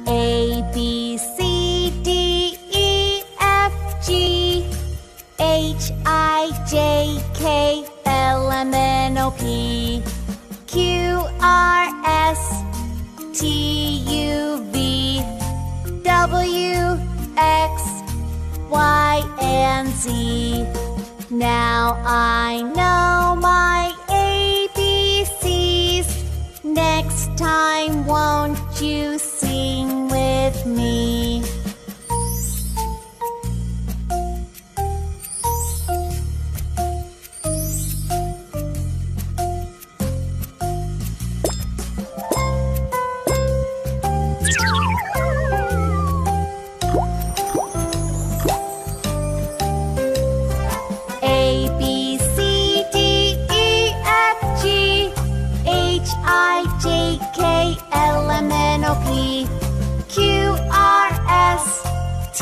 A, B, C, D, E, F, G, H, I, J, K, L, M, N, O, P, Q, R, S, T, U, V, W, X, Y, and Z. Now I know my ABCs. Next time, won't you sing with me? A, B, C, D, E, F, G, H, I, J, K, L, M, N, O, P, Q, R, S, T,